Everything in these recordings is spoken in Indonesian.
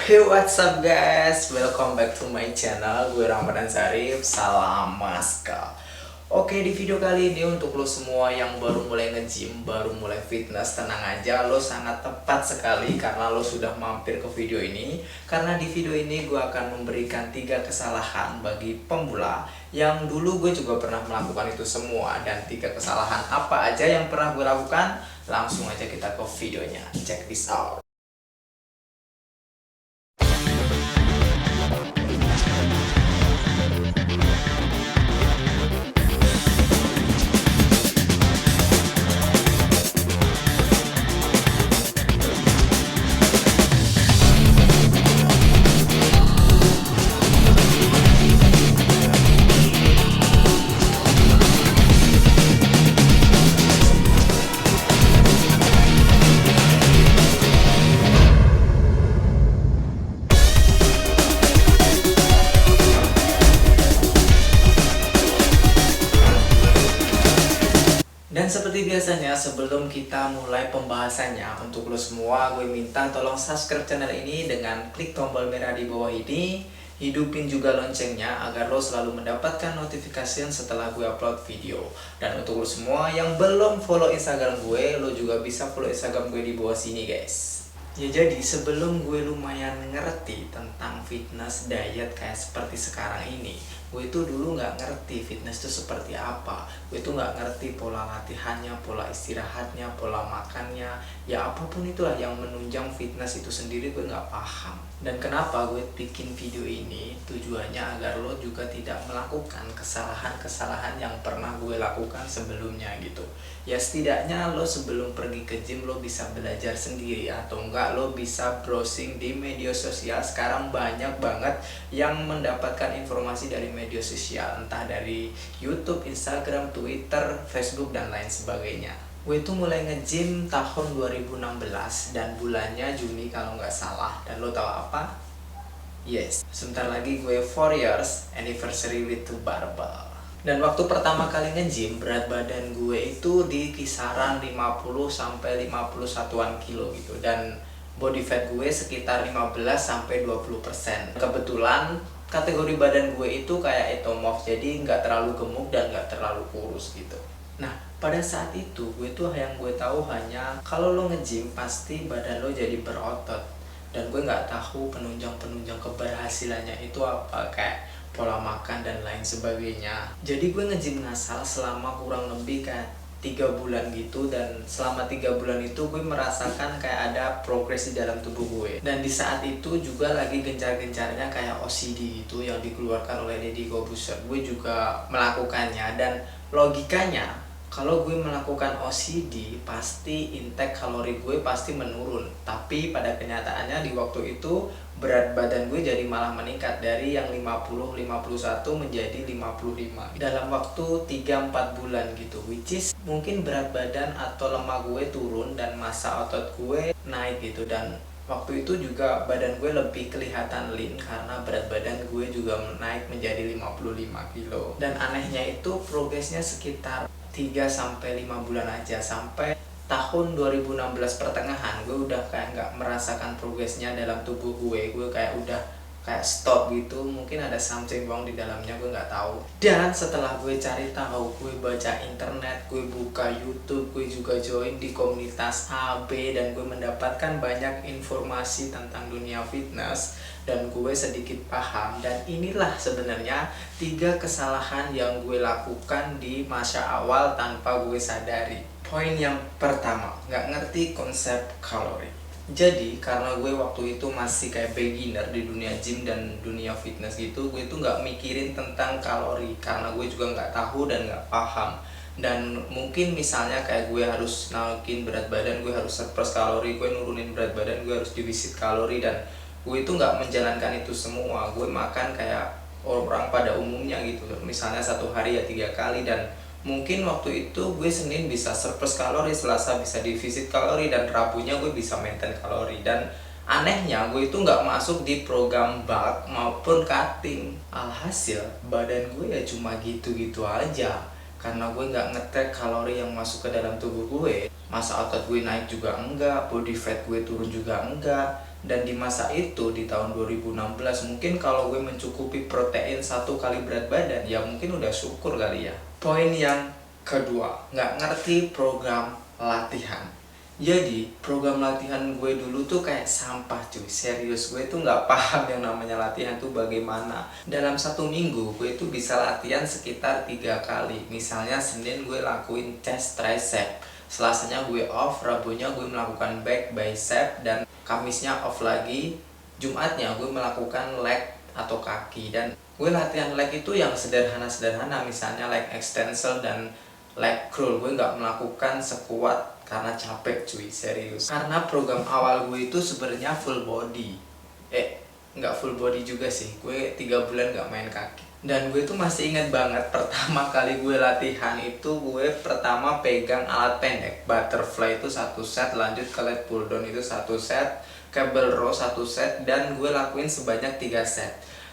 Hey, what's up guys? Welcome back to my channel. Gue Ramadan Sarif. Salam maska. Oke, di video kali ini untuk lo semua yang baru mulai nge-gym, baru mulai fitness, tenang aja, lo sangat tepat sekali karena lo sudah mampir ke video ini. Karena di video ini gue akan memberikan 3 kesalahan bagi pemula yang dulu gue juga pernah melakukan itu semua. Dan 3 kesalahan apa aja yang pernah gue lakukan? Langsung aja kita ke videonya. Check this out. Dan seperti biasanya, sebelum kita mulai pembahasannya, untuk lo semua gue minta tolong subscribe channel ini dengan klik tombol merah di bawah ini. Hidupin juga loncengnya agar lo selalu mendapatkan notifikasi setelah gue upload video. Dan untuk lo semua yang belum follow Instagram gue, lo juga bisa follow Instagram gue di bawah sini guys. Ya jadi sebelum gue lumayan ngerti tentang fitness diet kayak seperti sekarang ini, gue itu dulu nggak ngerti fitness itu seperti apa. Gue itu nggak ngerti pola latihannya, pola istirahatnya, pola makannya, ya apapun itulah yang menunjang fitness itu sendiri gue nggak paham. Dan kenapa gue bikin video ini? Tujuannya agar lo juga tidak melakukan kesalahan-kesalahan yang pernah gue lakukan sebelumnya gitu. Ya setidaknya lo sebelum pergi ke gym lo bisa belajar sendiri, atau enggak lo bisa browsing di media sosial. Sekarang banyak banget yang mendapatkan informasi dari media sosial, entah dari YouTube, Instagram, Twitter, Facebook, dan lain sebagainya. Gue itu mulai nge-gym tahun 2016 dan bulannya Juni kalau nggak salah. Dan lo tahu apa? Yes, sebentar lagi gue 4 years anniversary with the barbell. Dan waktu pertama kali nge-gym, berat badan gue itu di kisaran 50 sampai 51-an kilo gitu. Dan body fat gue sekitar 15 sampai 20%. Kebetulan kategori badan gue itu kayak ectomorph, jadi nggak terlalu gemuk dan nggak terlalu kurus gitu. Nah, pada saat itu gue tuh yang gue tahu hanya kalau lo nge-gym pasti badan lo jadi berotot. Dan gue nggak tahu penunjang-penunjang keberhasilannya itu apa, kayak pola makan dan lain sebagainya. Jadi gue nge-gym ngasal selama kurang lebih kayak 3 bulan gitu. Dan selama 3 bulan itu gue merasakan kayak ada progres di dalam tubuh gue. Dan di saat itu juga lagi gencar-gencarnya kayak OCD gitu yang dikeluarkan oleh Deddy Corbuzier. Gue juga melakukannya dan logikanya kalau gue melakukan OCD pasti intake kalori gue pasti menurun. Tapi pada kenyataannya di waktu itu berat badan gue jadi malah meningkat dari yang 50-51 menjadi 55 dalam waktu 3-4 bulan gitu, which is mungkin berat badan atau lemak gue turun dan massa otot gue naik gitu. Dan waktu itu juga badan gue lebih kelihatan lean karena berat badan gue juga naik menjadi 55 kilo. Dan anehnya itu progresnya sekitar 3-5 bulan aja, sampai tahun 2016 pertengahan gue udah kayak nggak merasakan progresnya dalam tubuh gue kayak udah kayak stop gitu. Mungkin ada something wrong di dalamnya, gue nggak tahu. Dan setelah gue cari tahu, gue baca internet, gue buka YouTube, gue juga join di komunitas AB, dan gue mendapatkan banyak informasi tentang dunia fitness dan gue sedikit paham. Dan inilah sebenarnya 3 kesalahan yang gue lakukan di masa awal tanpa gue sadari. Poin yang pertama, nggak ngerti konsep kalori. Jadi karena gue waktu itu masih kayak beginner di dunia gym dan dunia fitness gitu, gue itu nggak mikirin tentang kalori karena gue juga nggak tahu dan nggak paham. Dan mungkin misalnya kayak gue harus naikin berat badan, gue harus surplus kalori, gue nurunin berat badan, gue harus defisit kalori, dan gue itu nggak menjalankan itu semua. Gue makan kayak orang pada umumnya gitu, misalnya satu hari ya 3 kali. Dan mungkin waktu itu gue Senin bisa surplus kalori, Selasa bisa defisit kalori, dan Rabunya gue bisa maintain kalori. Dan anehnya gue itu nggak masuk di program bulk maupun cutting. Alhasil badan gue ya cuma gitu-gitu aja karena gue nggak ngetrack kalori yang masuk ke dalam tubuh gue. Massa otot gue naik juga enggak, body fat gue turun juga enggak. Dan di masa itu, di tahun 2016, mungkin kalau gue mencukupi protein 1 kali berat badan, ya mungkin udah syukur kali ya. Poin yang kedua, nggak ngerti program latihan. Jadi, program latihan gue dulu tuh kayak sampah cuy. Serius, gue tuh nggak paham yang namanya latihan tuh bagaimana. Dalam 1 minggu, gue tuh bisa latihan sekitar 3 kali. Misalnya, Senin gue lakuin chest tricep. Selasanya gue off, Rabunya gue melakukan back bicep, dan Kamisnya off lagi. Jumatnya gue melakukan leg atau kaki. Dan gue latihan leg itu yang sederhana-sederhana, misalnya leg extensor dan leg curl. Gue nggak melakukan sekuat karena capek cuy, serius. Karena program awal gue itu sebenarnya full body. Nggak full body juga sih, gue 3 bulan nggak main kaki. Dan gue tuh masih ingat banget pertama kali gue latihan itu, gue pertama pegang alat pendek butterfly itu 1 set, lanjut ke lat pull down itu 1 set, cable row 1 set, dan gue lakuin sebanyak 3 set.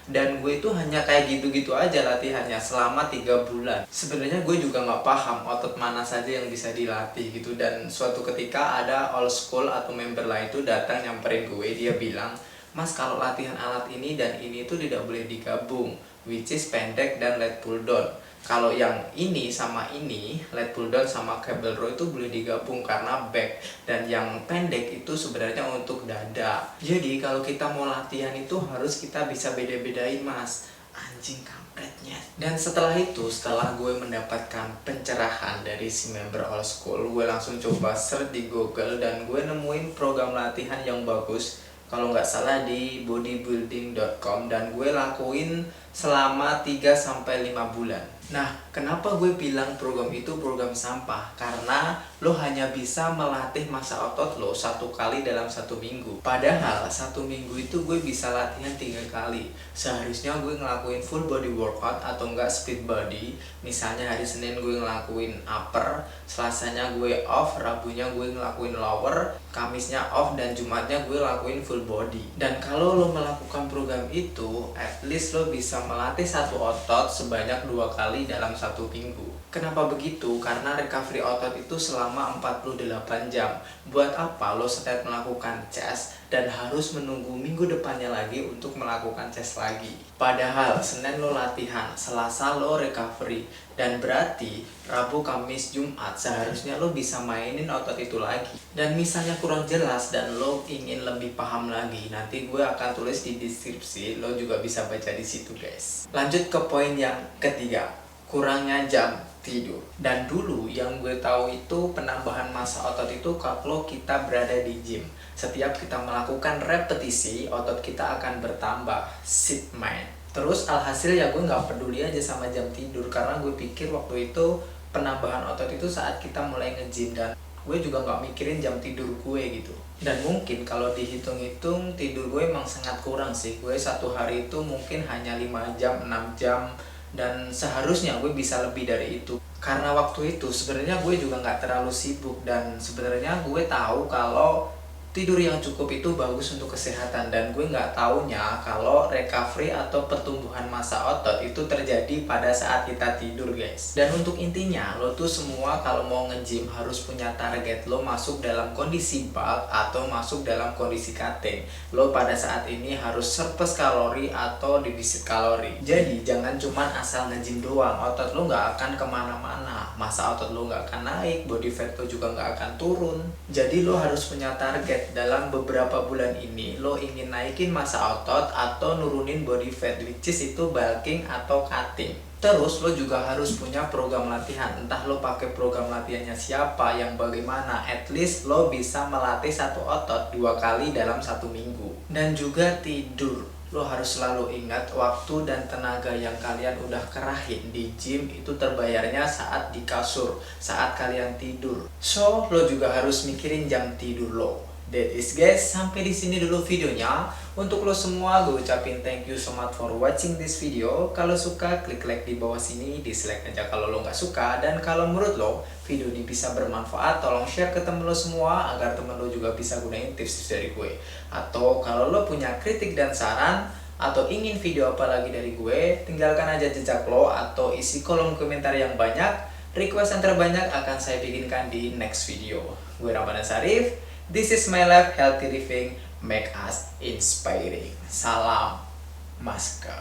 Dan gue itu hanya kayak gitu-gitu aja latihannya selama 3 bulan. Sebenarnya gue juga nggak paham otot mana saja yang bisa dilatih gitu. Dan suatu ketika ada old school atau member lain itu datang nyamperin gue, dia bilang, "Mas, kalau latihan alat ini dan ini tuh tidak boleh digabung, which is pendek dan lat pull down. Kalau yang ini sama ini, lat pull down sama cable row itu boleh digabung karena back, dan yang pendek itu sebenarnya untuk dada." Jadi kalau kita mau latihan itu harus kita bisa beda-bedain, Mas. Anjing kampretnya. Dan setelah itu, setelah gue mendapatkan pencerahan dari si member old school, gue langsung coba search di Google dan gue nemuin program latihan yang bagus, kalau nggak salah di bodybuilding.com, dan gue lakuin selama 3-5 bulan. Nah, kenapa gue bilang program itu program sampah? Karena lo hanya bisa melatih masa otot lo 1 kali dalam 1 minggu. Padahal 1 minggu itu gue bisa latihan 3 kali. Seharusnya gue ngelakuin full body workout atau enggak split body. Misalnya hari Senin gue ngelakuin upper, Selasanya gue off, Rabunya gue ngelakuin lower, Kamisnya off, dan Jumatnya gue lakuin full body. Dan kalau lo melakukan program itu, at least lo bisa melatih 1 otot sebanyak 2 kali dalam 1 minggu. Kenapa begitu? Karena recovery otot itu selama 48 jam. Buat apa lo setiap melakukan chest dan harus menunggu minggu depannya lagi untuk melakukan chest lagi? Padahal Senin lo latihan, Selasa lo recovery, dan berarti Rabu, Kamis, Jumat seharusnya lo bisa mainin otot itu lagi. Dan misalnya kurang jelas dan lo ingin lebih paham lagi, nanti gue akan tulis di deskripsi, lo juga bisa baca di situ guys. Lanjut ke poin yang ketiga, kurangnya jam tidur. Dan dulu yang gue tahu itu penambahan massa otot itu kalau kita berada di gym. Setiap kita melakukan repetisi, otot kita akan bertambah. Sit man. Terus alhasil ya gue nggak peduli aja sama jam tidur, karena gue pikir waktu itu penambahan otot itu saat kita mulai nge-gym, dan gue juga nggak mikirin jam tidur gue gitu. Dan mungkin kalau dihitung-hitung tidur gue emang sangat kurang sih. Gue 1 hari itu mungkin hanya 5 jam, 6 jam, dan seharusnya gue bisa lebih dari itu. Karena waktu itu sebenarnya gue juga nggak terlalu sibuk, dan sebenarnya gue tahu kalau tidur yang cukup itu bagus untuk kesehatan, dan gue nggak taunya kalau recovery atau pertumbuhan massa otot itu terjadi pada saat kita tidur guys. Dan untuk intinya, lo tuh semua kalau mau nge-gym harus punya target lo masuk dalam kondisi bulk atau masuk dalam kondisi cutting. Lo pada saat ini harus surplus kalori atau defisit kalori. Jadi jangan cuman asal nge-gym doang, otot lo nggak akan kemana-mana, massa otot lo nggak akan naik, body fat lo juga nggak akan turun. Jadi lo harus punya target. Dalam beberapa bulan ini lo ingin naikin massa otot atau nurunin body fat, which is itu bulking atau cutting. Terus lo juga harus punya program latihan, entah lo pakai program latihannya siapa, yang bagaimana, at least lo bisa melatih 1 otot 2 kali dalam 1 minggu. Dan juga tidur, lo harus selalu ingat waktu dan tenaga yang kalian udah kerahin di gym itu terbayarnya saat di kasur, saat kalian tidur. So lo juga harus mikirin jam tidur lo. That is guys, sampai di sini dulu videonya. Untuk lo semua gue ucapin thank you so much for watching this video. Kalau suka klik like di bawah sini, dislike aja kalau lo nggak suka. Dan kalau menurut lo video ini bisa bermanfaat, tolong share ke temen lo semua agar temen lo juga bisa gunain tips-tips dari gue. Atau kalau lo punya kritik dan saran atau ingin video apa lagi dari gue, tinggalkan aja jejak lo atau isi kolom komentar yang banyak. Request yang terbanyak akan saya bikinkan di next video. Gue Ramadan Sarif. This is my life, healthy living. make us inspiring. Salam Masker.